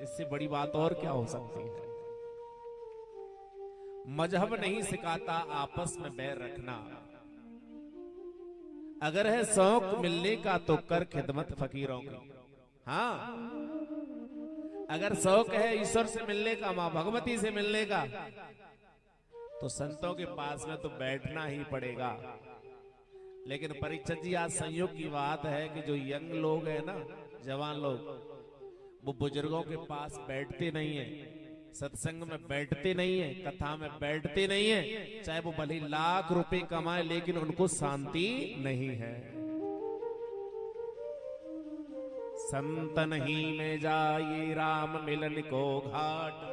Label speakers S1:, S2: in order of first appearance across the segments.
S1: इससे बड़ी बात और क्या हो सकती है। मजहब नहीं सिखाता आपस में बैर रखना। अगर है शौक मिलने का तो कर खिदमत फकीरों की। हाँ, अगर शौक है ईश्वर से मिलने का, मां भगवती से मिलने का, तो संतों के पास में तो बैठना ही पड़ेगा। लेकिन परीक्षित जी, आज संयोग की बात है कि जो यंग लोग हैं ना, जवान लोग, वो बुजुर्गों के पास बैठते नहीं है, सत्संग में बैठते नहीं है, कथा में बैठते नहीं है। चाहे वो भले लाख रुपए कमाए, लेकिन उनको शांति नहीं है। संतन ही में जाए राम मिलन को घाट,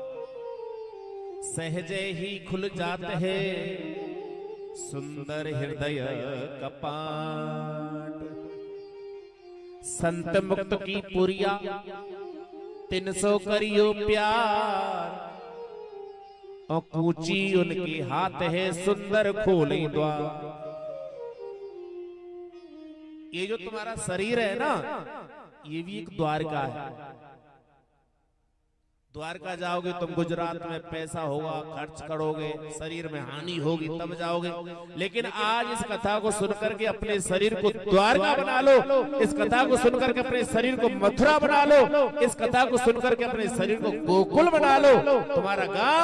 S1: सहजे ही खुल जाते हैं सुंदर हृदय कपाट। संत मुक्त की पुरिया 300 करियो प्यार, और कूची उनके हाथ है सुंदर खोले द्वार। ये जो तुम्हारा शरीर है ना, ये भी एक द्वारका है। द्वारका जाओगे तुम, गुजरात में पैसा होगा, खर्च करोगे, शरीर में हानि होगी, तब जाओगे। लेकिन आज इस कथा को सुनकर के अपने शरीर को द्वारका बना लो, इस कथा को सुनकर के अपने शरीर को मथुरा बना लो, इस कथा को सुनकर के अपने शरीर को गोकुल बना लो। तुम्हारा गांव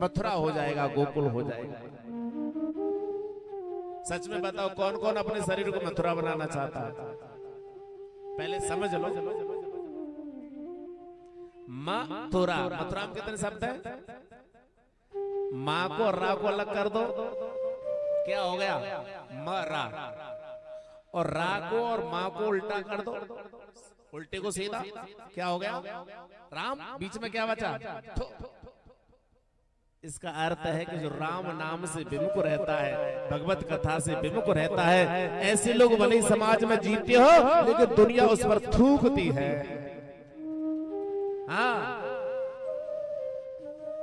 S1: मथुरा हो जाएगा, गोकुल हो जाएगा। सच में बताओ, कौन कौन अपने शरीर को मथुरा बनाना चाहता है? पहले समझ लो। मथुरा, मथुरा में कितने शब्द हैं? माँ को रा को अलग कर दो, क्या हो गया? मरा। और रा को और माँ को उल्टा कर दो, उल्टे को सीधा, क्या हो गया? राम। बीच में क्या बचा? इसका अर्थ है कि जो राम नाम से विमुख रहता है, भगवत कथा से विमुख रहता है, ऐसे लोग भले समाज में जीते हो, लेकिन दुनिया उस पर थूकती है। हाँ,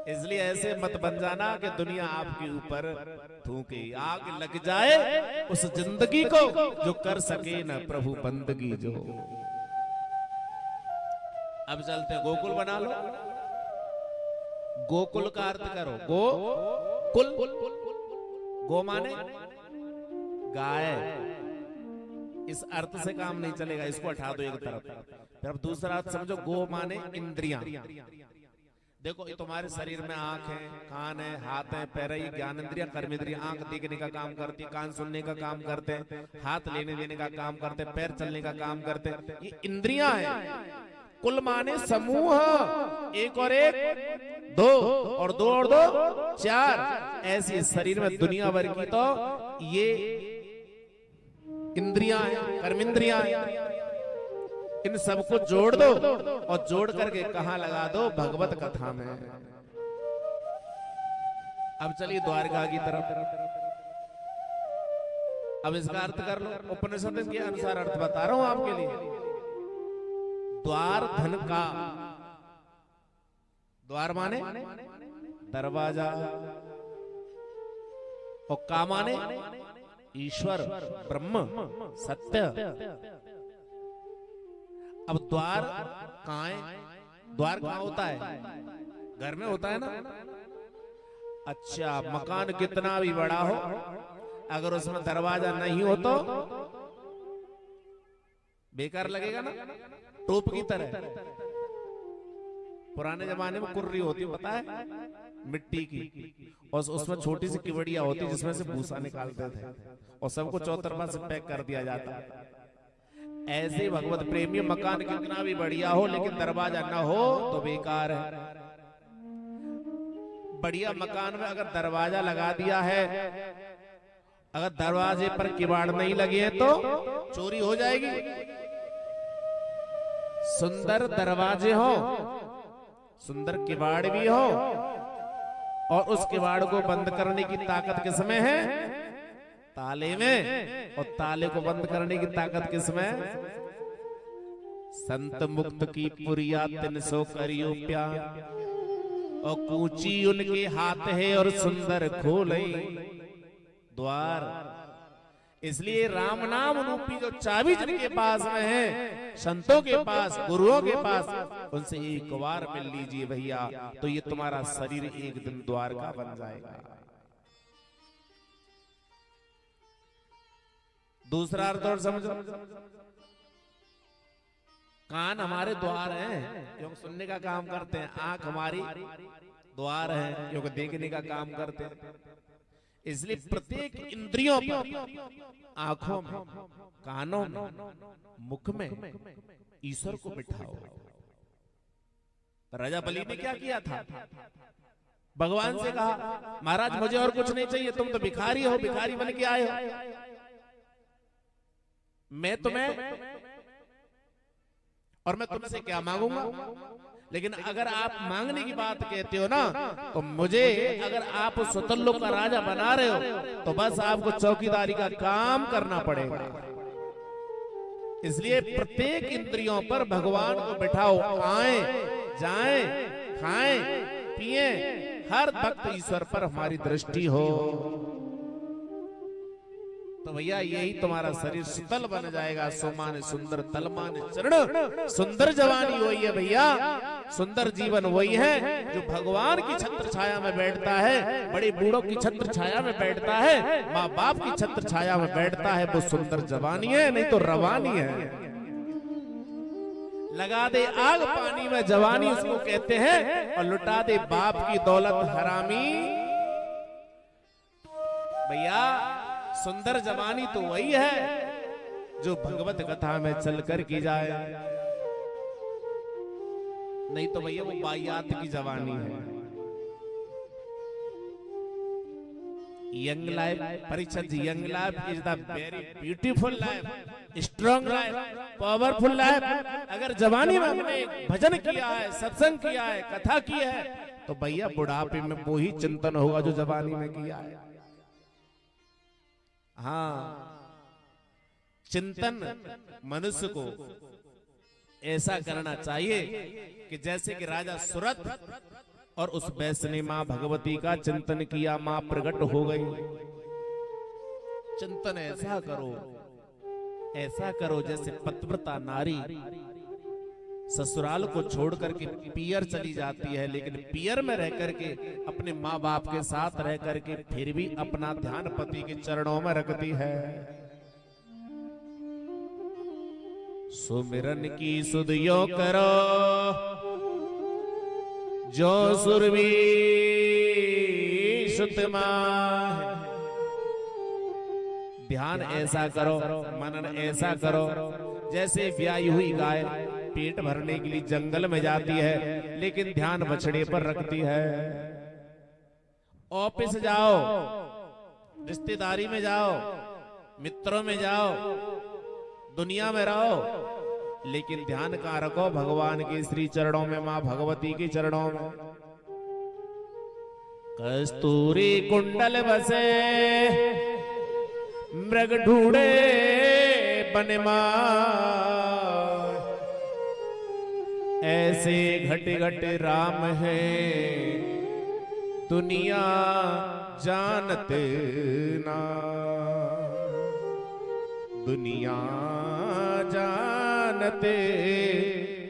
S1: इसलिए ऐसे मत बन जाना कि दुनिया आपके ऊपर थूके, आग लग जाए उस जिंदगी को जो कर सके न प्रभु बंदगी जो। अब चलते हैं, गोकुल बना लो। गोकुल का अर्थ करो, गो कुल। गो माने गाय। इस अर्थ से काम नहीं चलेगा, इसको हटा दो एक तरफ। फिर अब दूसरा अर्थ समझो, गो माने इंद्रियां। देखो, ये तुम्हारे शरीर में आंख है, कान है, हाथ है, पैर है, ज्ञान इंद्रिया, कर्म इंद्रिया। आंख देखने का काम करती है, कान सुनने का काम करते हैं, हाथ लेने देने का काम करते हैं, पैर चलने का काम करते हैं। ये इंद्रियां हैं। कुल माने समूह, एक और एक दो, और दो और दो चार। ऐसी शरीर में दुनिया भर की तो ये इंद्रियां हैं, कर्मेंद्रियां हैं। इन सबको जोड़ दो और जोड़ करके कहां लगा दो? भगवत कथा में। अब चलिए द्वारका की तरफ। अब इसका अर्थ कर लो, उपनिषद के अनुसार अर्थ बता रहा हूं आपके लिए। द्वार धन का, द्वार माने दरवाजा, और का माने ईश्वर, ब्रह्म, सत्य। अब द्वार कहां है? द्वार कहां होता है? घर में होता है ना। अच्छा, मकान कितना भी बड़ा हो, अगर उसमें दरवाजा नहीं हो तो बेकार लगेगा ना, टोप की तरह। पुराने जमाने में कुर्री होती, पता है, मिट्टी की, और उसमें छोटी सी किवड़िया होती जिसमें से भूसा निकालते थे, और सबको चौतरफा से पैक कर दिया जाता। ऐसे भगवत प्रेमी, मकान कितना भी बढ़िया हो, लेकिन दरवाजा ना हो तो बेकार है। बढ़िया मकान में अगर दरवाजा लगा दिया है, अगर दरवाजे पर किवाड़ नहीं लगे हैं तो चोरी हो जाएगी। सुंदर दरवाजे हो, सुंदर किवाड़ भी हो, और उस किवाड़ को बंद करने की ताकत किसमें है? ताले में। और ताले को बंद करने की ताकत किसमें? संत मुक्त की पुरिया 300 करियो प्यार, और कूची उनके हाथ है और सुंदर खोले द्वार। इसलिए राम नाम रूपी जो चाबी जिनके पास में है, संतों के पास, गुरुओं के पास, उनसे एक बार मिल लीजिए भैया, तो ये तुम्हारा शरीर एक दिन द्वारका बन जाएगा। दूसरा अर्थ और समझो, कान हमारे द्वार हैं क्योंकि सुनने का काम करते हैं, आंख हमारी द्वार है क्योंकि देखने का काम करते हैं। इसलिए प्रत्येक इंद्रियों पर, आंखों में, कानों में, मुख में ईश्वर को बिठाओ। राजा बलि ने क्या किया था? भगवान से कहा, महाराज मुझे और कुछ नहीं चाहिए, तुम तो भिखारी हो, भिखारी बन के आए हो, मैं तुम्हें और मैं तुमसे क्या मांगूंगा? लेकिन अगर आप मांगने की बात कहते हो ना, तो मुझे, अगर आप स्वतंत्र का राजा बना रहे हो तो बस आपको चौकीदारी का काम करना पड़ेगा। इसलिए प्रत्येक इंद्रियों पर भगवान को बिठाओ, आए जाएं, खाएं पिए, हर वक्त ईश्वर पर हमारी दृष्टि हो, तो भैया यही तुम्हारा शरीर शीतल बन जाएगा। सोमान सुंदर तलमान चरण, सुंदर जवानी वही है भैया, सुंदर जीवन वही है जो भगवान की छत्र छाया में बैठता है, बड़े बूढ़ों की छत्र छाया में बैठता है, माँ बाप की छत्र छाया में बैठता है, वो सुंदर जवानी है, नहीं तो रवानी है। लगा दे आग पानी में जवानी उसको कहते हैं, और लुटा दे बाप की दौलत हरामी। भैया सुंदर जवानी तो वही है जो भगवत कथा में चलकर की जाए, नहीं तो भैया वो बायात की जवानी है। Young life, Pariksha ji, young life is the very beautiful life, strong life, powerful life. अगर जवानी में हमने भजन किया है, सत्संग किया है, कथा की है, तो भैया बुढ़ापे में वो ही चिंतन होगा जो जवानी में किया है। हाँ, चिंतन मनुष्य को ऐसा करना चाहिए कि जैसे कि राजा सुरथ और उस वैश्य ने मां भगवती का चिंतन किया, मां प्रकट हो गई। चिंतन ऐसा करो जैसे पतिव्रता नारी ससुराल को छोड़ करके पियर चली जाती है, लेकिन पियर में रह करके अपने माँ बाप के साथ रह करके फिर भी अपना ध्यान पति के चरणों में रखती है। सुमिरन की सुधियो करो जो सुरवी सुतमा, ध्यान ऐसा करो, मनन ऐसा करो जैसे ब्याई हुई गाय पेट भरने के लिए जंगल में जाती है, लेकिन ध्यान बछड़े पर रखती है। ऑफिस जाओ, रिश्तेदारी में जाओ, मित्रों में जाओ, दुनिया में रहो, लेकिन ध्यान कहाँ रखो? भगवान के श्री चरणों में, मां भगवती के चरणों में। कस्तूरी कुंडल बसे मृग ढूंढे बनमा, ऐसे घट घट राम है दुनिया जानते ना, दुनिया जानते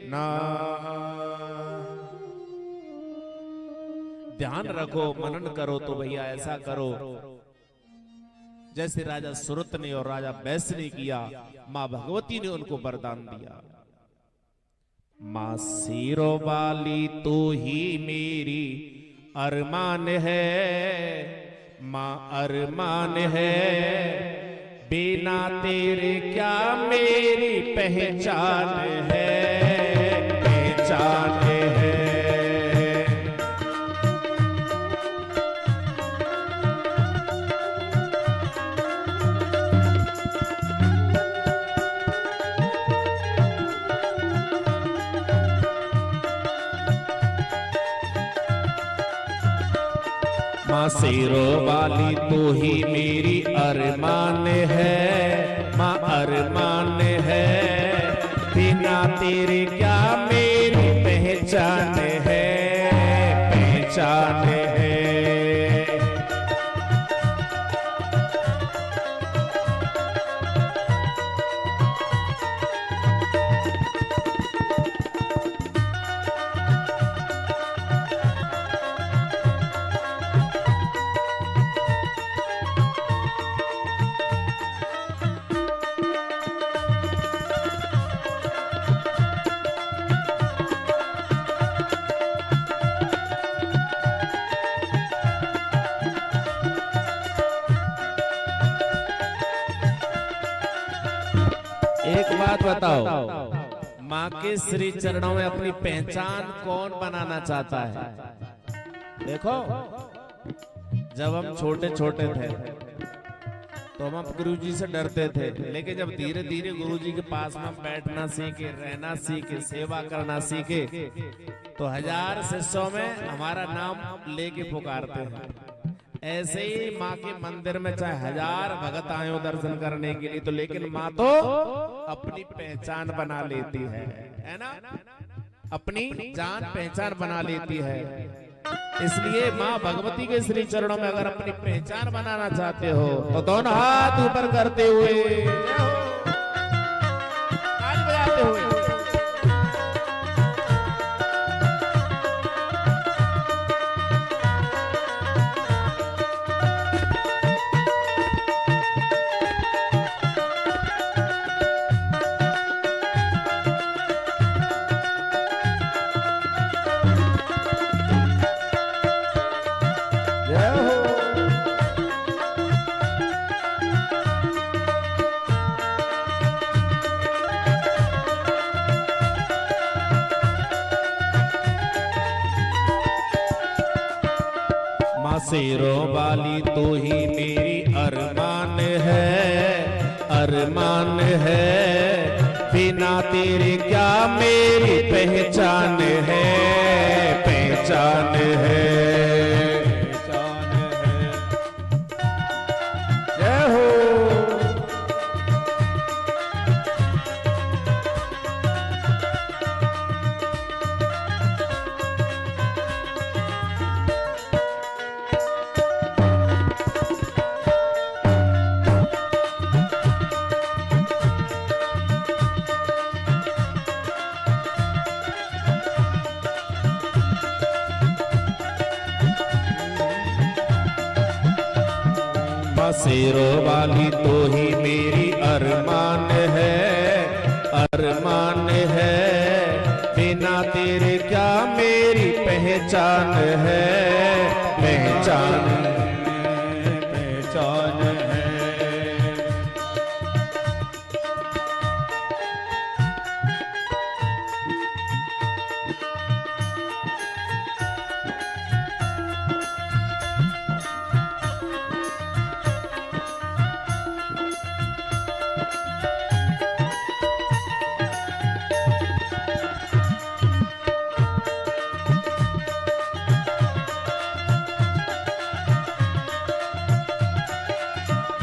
S1: ना। ध्यान रखो, मनन करो, तो भैया ऐसा करो जैसे राजा सुरत ने और राजा वैश्य ने किया, मां भगवती ने उनको वरदान दिया। मां सिरो वाली तू ही मेरी अरमान है, मां अरमान है, बिना तेरे क्या मेरी पहचान है, पहचान है। मां सिरो वाली तू ही मेरी अरमान है, मां अरमान है, बिना तेरे क्या मेरी पहचान है, पहचान है। बताओ, माँ के श्री चरणों में अपनी पहचान कौन बनाना चाहता है? देखो, जब हम छोटे छोटे थे तो हम गुरुजी से डरते थे, लेकिन जब धीरे धीरे गुरुजी के पास में बैठना सीखे, रहना सीखे, सेवा करना सीखे, तो 1000 शिष्यों में हमारा नाम लेके पुकारते हैं। ऐसे ही माँ के मंदिर में चाहे 1000 भगत आए हो दर्शन करने के लिए, तो लेकिन माँ तो अपनी पहचान बना लेती है ना, अपनी जान पहचान बना लेती है। इसलिए माँ भगवती के श्री चरणों में अगर अपनी पहचान बनाना चाहते हो तो दोनों हाथ ऊपर करते हुए, ताली बजाते हुए, शेरों वाली तो ही मेरी अरमान है, अरमान है, बिना तेरे क्या मेरी पहचान है, पहचान है, पहचान है। जय हो। शेरों वाली तो ही मेरी अरमान है, अरमान है, बिना तेरे क्या मेरी पहचान है, पहचान है, पहचान है।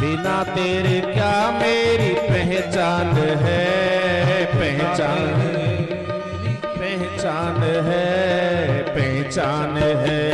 S1: बिना तेरे क्या मेरी पहचान है, पहचान, पहचान है, पहचान है।